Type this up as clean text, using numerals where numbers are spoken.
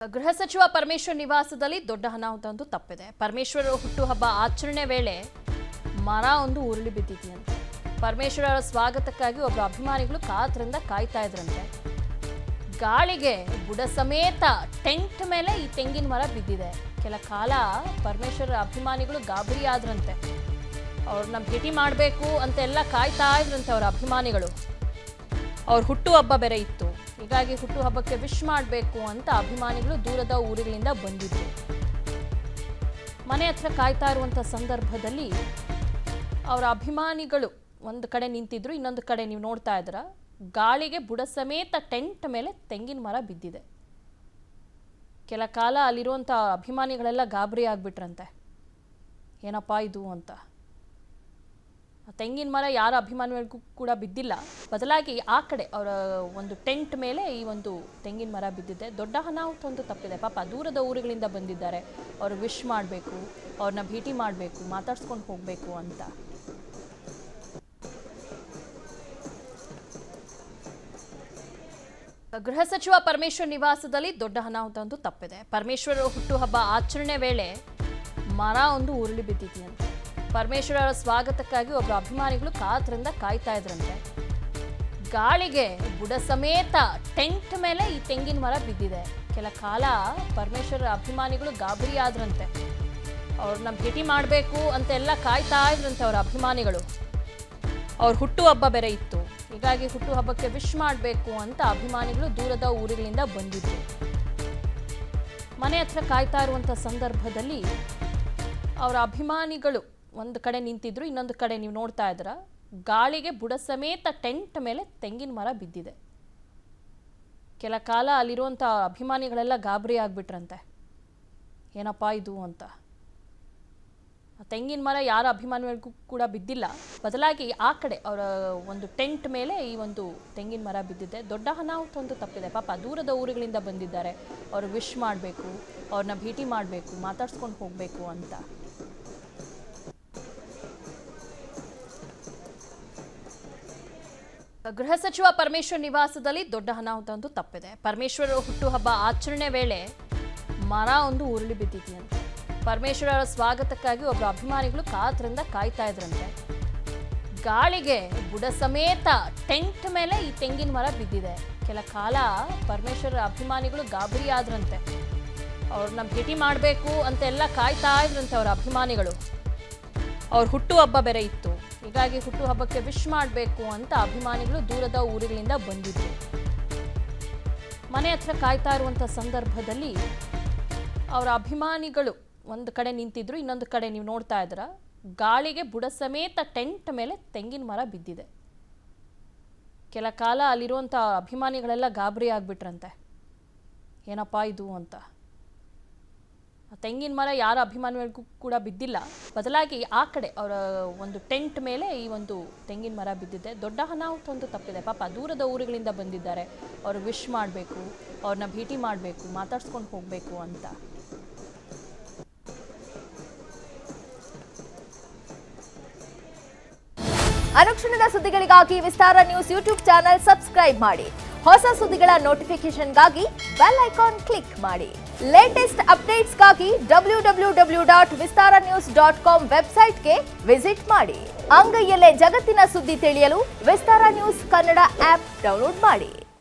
ಗೃಹ ಸಚಿವ ಪರಮೇಶ್ವರ್ ನಿವಾಸದಲ್ಲಿ ದೊಡ್ಡ ಅನಾಹುತ ತಪ್ಪಿದೆ. ಪರಮೇಶ್ವರ್ ಹುಟ್ಟುಹಬ್ಬ ಆಚರಣೆ ವೇಳೆ ಮರ ಒಂದು ಉರುಳಿ ಬಿದ್ದಿದೆಯಂತೆ. ಪರಮೇಶ್ವರ ಸ್ವಾಗತಕ್ಕಾಗಿ ಒಬ್ಬ ಅಭಿಮಾನಿಗಳು ಕಾತರದಿಂದ ಕಾಯ್ತಾ ಇದ್ರಂತೆ. ಗಾಳಿಗೆ ಬುಡ ಸಮೇತ ಟೆಂಟ್ ಮೇಲೆ ಈ ತೆಂಗಿನ ಮರ ಬಿದ್ದಿದೆ. ಕೆಲ ಕಾಲ ಪರಮೇಶ್ವರ ಅಭಿಮಾನಿಗಳು ಗಾಬರಿ ಆದ್ರಂತೆ. ಅವ್ರನ್ನ ಭೇಟಿ ಮಾಡಬೇಕು ಅಂತೆಲ್ಲ ಕಾಯ್ತಾ ಇದ್ರಂತೆ ಅವರ ಅಭಿಮಾನಿಗಳು. ಅವ್ರ ಹುಟ್ಟುಹಬ್ಬ ಬೇರೆ ಇತ್ತು. ಹೀಗಾಗಿ ಹುಟ್ಟುಹಬ್ಬಕ್ಕೆ ವಿಶ್ ಮಾಡಬೇಕು ಅಂತ ಅಭಿಮಾನಿಗಳು ದೂರದ ಊರುಗಳಿಂದ ಬಂದಿದ್ರು. ಮನೆ ಹತ್ರ ಕಾಯ್ತಾ ಇರುವಂಥ ಸಂದರ್ಭದಲ್ಲಿ ಅವರ ಅಭಿಮಾನಿಗಳು ಒಂದು ಕಡೆ ನಿಂತಿದ್ರು, ಇನ್ನೊಂದು ಕಡೆ ನೀವು ನೋಡ್ತಾ ಇದ್ದೀರಾ ಗಾಳಿಗೆ ಬುಡ ಸಮೇತ ಟೆಂಟ್ ಮೇಲೆ ತೆಂಗಿನ ಮರ ಬಿದ್ದಿದೆ. ಕೆಲ ಕಾಲ ಅಲ್ಲಿರುವಂಥ ಅಭಿಮಾನಿಗಳೆಲ್ಲ ಗಾಬರಿ ಆಗ್ಬಿಟ್ರಂತೆ. ಏನಪ್ಪಾ ಇದು ಅಂತ. ತೆಂಗಿನ ಮರ ಯಾರ ಅಭಿಮಾನಿಗಳಿಗೂ ಕೂಡ ಬಿದ್ದಿಲ್ಲ, ಬದಲಾಗಿ ಆ ಕಡೆ ಅವರ ಒಂದು ಟೆಂಟ್ ಮೇಲೆ ಈ ಒಂದು ತೆಂಗಿನ ಮರ ಬಿದ್ದಿದೆ. ದೊಡ್ಡ ಅನಾಹುತ ತಪ್ಪಿದೆ. ಪಾಪ ದೂರದ ಊರುಗಳಿಂದ ಬಂದಿದ್ದಾರೆ. ಅವರು ವಿಶ್ ಮಾಡಬೇಕು, ಅವ್ರನ್ನ ಭೇಟಿ ಮಾಡಬೇಕು, ಮಾತಾಡ್ಸ್ಕೊಂಡು ಹೋಗಬೇಕು ಅಂತ. ಗೃಹ ಸಚಿವ ಪರಮೇಶ್ವರ್ ನಿವಾಸದಲ್ಲಿ ದೊಡ್ಡ ಅನಾಹುತ ತಪ್ಪಿದೆ. ಪರಮೇಶ್ವರ್ ಹುಟ್ಟುಹಬ್ಬ ಆಚರಣೆ ವೇಳೆ ಮರ ಒಂದು ಉರುಳಿ ಬಿದ್ದಿದೆಯಂತೆ. ಪರಮೇಶ್ವರ ಸ್ವಾಗತಕ್ಕಾಗಿ ಒಬ್ಬ ಅಭಿಮಾನಿಗಳು ಕಾತರದಿಂದ ಕಾಯ್ತಾ ಇದ್ರಂತೆ. ಗಾಳಿಗೆ ಬುಡ ಸಮೇತ ಟೆಂಟ್ ಮೇಲೆ ಈ ತೆಂಗಿನ ಮರ ಬಿದ್ದಿದೆ. ಕೆಲ ಕಾಲ ಪರಮೇಶ್ವರ ಅಭಿಮಾನಿಗಳು ಗಾಬರಿ ಆದ್ರಂತೆ. ಅವ್ರನ್ನ ಭೇಟಿ ಮಾಡಬೇಕು ಅಂತೆಲ್ಲ ಕಾಯ್ತಾ ಇದ್ರಂತೆ ಅವರ ಅಭಿಮಾನಿಗಳು. ಅವ್ರ ಹುಟ್ಟುಹಬ್ಬ ಬೇರೆ ಇತ್ತು. ಹೀಗಾಗಿ ಹುಟ್ಟುಹಬ್ಬಕ್ಕೆ ವಿಶ್ ಮಾಡಬೇಕು ಅಂತ ಅಭಿಮಾನಿಗಳು ದೂರದ ಊರುಗಳಿಂದ ಬಂದಿದ್ರು. ಮನೆ ಹತ್ರ ಕಾಯ್ತಾ ಇರುವಂಥ ಸಂದರ್ಭದಲ್ಲಿ ಅವರ ಅಭಿಮಾನಿಗಳು ಒಂದು ಕಡೆ ನಿಂತಿದ್ರು, ಇನ್ನೊಂದು ಕಡೆ ನೀವು ನೋಡ್ತಾ ಇದ್ದೀರಾ ಗಾಳಿಗೆ ಬುಡ ಸಮೇತ ಟೆಂಟ್ ಮೇಲೆ ತೆಂಗಿನ ಮರ ಬಿದ್ದಿದೆ. ಕೆಲ ಕಾಲ ಅಲ್ಲಿರುವಂಥ ಅಭಿಮಾನಿಗಳೆಲ್ಲ ಗಾಬರಿ ಆಗ್ಬಿಟ್ರಂತೆ. ಏನಪ್ಪಾ ಇದು ಅಂತ. ತೆಂಗಿನ ಮರ ಯಾರ ಅಭಿಮಾನಿಗಳಿಗೂ ಕೂಡ ಬಿದ್ದಿಲ್ಲ, ಬದಲಾಗಿ ಆ ಕಡೆ ಅವರ ಒಂದು ಟೆಂಟ್ ಮೇಲೆ ಈ ಒಂದು ತೆಂಗಿನ ಮರ ಬಿದ್ದಿದೆ. ದೊಡ್ಡ ಅನಾಹುತ ತಪ್ಪಿದೆ. ಪಾಪ ದೂರದ ಊರುಗಳಿಂದ ಬಂದಿದ್ದಾರೆ. ಅವರು ವಿಶ್ ಮಾಡಬೇಕು, ಅವ್ರನ್ನ ಭೇಟಿ ಮಾಡಬೇಕು, ಮಾತಾಡ್ಸ್ಕೊಂಡು ಹೋಗಬೇಕು ಅಂತ. ಗೃಹ ಸಚಿವ ಪರಮೇಶ್ವರ್ ನಿವಾಸದಲ್ಲಿ ದೊಡ್ಡ ಅನಾಹುತ ತಪ್ಪಿದೆ. ಪರಮೇಶ್ವರ ಹುಟ್ಟುಹಬ್ಬ ಆಚರಣೆ ವೇಳೆ ಮರ ಒಂದು ಉರುಳಿ ಬಿದ್ದಿದೆಯಂತೆ. ಪರಮೇಶ್ವರ ಸ್ವಾಗತಕ್ಕಾಗಿ ಒಬ್ಬ ಅಭಿಮಾನಿಗಳು ಕಾತರದಿಂದ ಕಾಯ್ತಾ ಇದ್ರಂತೆ. ಗಾಳಿಗೆ ಬುಡ ಸಮೇತ ಟೆಂಟ್ ಮೇಲೆ ಈ ತೆಂಗಿನ ಮರ ಬಿದ್ದಿದೆ. ಕೆಲ ಕಾಲ ಪರಮೇಶ್ವರ ಅಭಿಮಾನಿಗಳು ಗಾಬರಿ ಆದ್ರಂತೆ. ಅವ್ರನ್ನ ಭೇಟಿ ಮಾಡಬೇಕು ಅಂತೆಲ್ಲ ಕಾಯ್ತಾ ಇದ್ರಂತೆ ಅವರ ಅಭಿಮಾನಿಗಳು. ಅವ್ರ ಹುಟ್ಟುಹಬ್ಬ ಬೇರೆ ಇತ್ತು. ಹೀಗಾಗಿ ಹುಟ್ಟುಹಬ್ಬಕ್ಕೆ ವಿಶ್ ಮಾಡಬೇಕು ಅಂತ ಅಭಿಮಾನಿಗಳು ದೂರದ ಊರುಗಳಿಂದ ಬಂದಿದ್ರು. ಮನೆ ಹತ್ರ ಕಾಯ್ತಾ ಇರುವಂಥ ಸಂದರ್ಭದಲ್ಲಿ ಅವರ ಅಭಿಮಾನಿಗಳು ಒಂದು ಕಡೆ ನಿಂತಿದ್ರು, ಇನ್ನೊಂದು ಕಡೆ ನೀವು ನೋಡ್ತಾ ಇದ್ದೀರಾ ಗಾಳಿಗೆ ಬುಡ ಸಮೇತ ಟೆಂಟ್ ಮೇಲೆ ತೆಂಗಿನ ಮರ ಬಿದ್ದಿದೆ. ಕೆಲ ಕಾಲ ಅಲ್ಲಿರುವಂಥ ಅಭಿಮಾನಿಗಳೆಲ್ಲ ಗಾಬರಿ ಆಗ್ಬಿಟ್ರಂತೆ. ಏನಪ್ಪಾ ಇದು ಅಂತ. ತೆಂಗಿನ ಮರ ಯಾರ ಅಭಿಮಾನಿಗಳಿಗೂ ಕೂಡ ಬಿದ್ದಿಲ್ಲ, ಬದಲಾಗಿ ಆ ಕಡೆ ಅವರ ಒಂದು ಟೆಂಟ್ ಮೇಲೆ ಈ ಒಂದು ತೆಂಗಿನ ಮರ ಬಿದ್ದಿದೆ. ದೊಡ್ಡ ಅನಾಹುತ ತಪ್ಪಿದೆ. ಪಾಪ ದೂರದ ಊರುಗಳಿಂದ ಬಂದಿದ್ದಾರೆ. ಅವರು ವಿಶ್ ಮಾಡಬೇಕು, ಅವ್ರನ್ನ ಭೇಟಿ ಮಾಡಬೇಕು, ಮಾತಾಡ್ಸ್ಕೊಂಡು ಹೋಗಬೇಕು ಅಂತ. ಅನುಕ್ಷಣದ ಸುದ್ದಿಗಳಿಗಾಗಿ ವಿಸ್ತಾರ ನ್ಯೂಸ್ ಯೂಟ್ಯೂಬ್ ಚಾನೆಲ್ ಸಬ್ಸ್ಕ್ರೈಬ್ ಮಾಡಿ. ಹೊಸ ಸುದ್ದಿಗಳ ನೋಟಿಫಿಕೇಶನ್ಗಾಗಿ ಬೆಲ್ ಐಕಾನ್ ಕ್ಲಿಕ್ ಮಾಡಿ. ಲೇಟೆಸ್ಟ್ ಅಪ್ಡೇಟ್ಸ್ಗಾಗಿ www.vistaranews.com ವೆಬ್ಸೈಟ್ಗೆ ವಿಸಿಟ್ ಮಾಡಿ. ಅಂಗೈಯಲ್ಲೇ ಜಗತ್ತಿನ ಸುದ್ದಿ ತಿಳಿಯಲು ವಿಸ್ತಾರ ನ್ಯೂಸ್ ಕನ್ನಡ ಆಪ್ ಡೌನ್ಲೋಡ್ ಮಾಡಿ.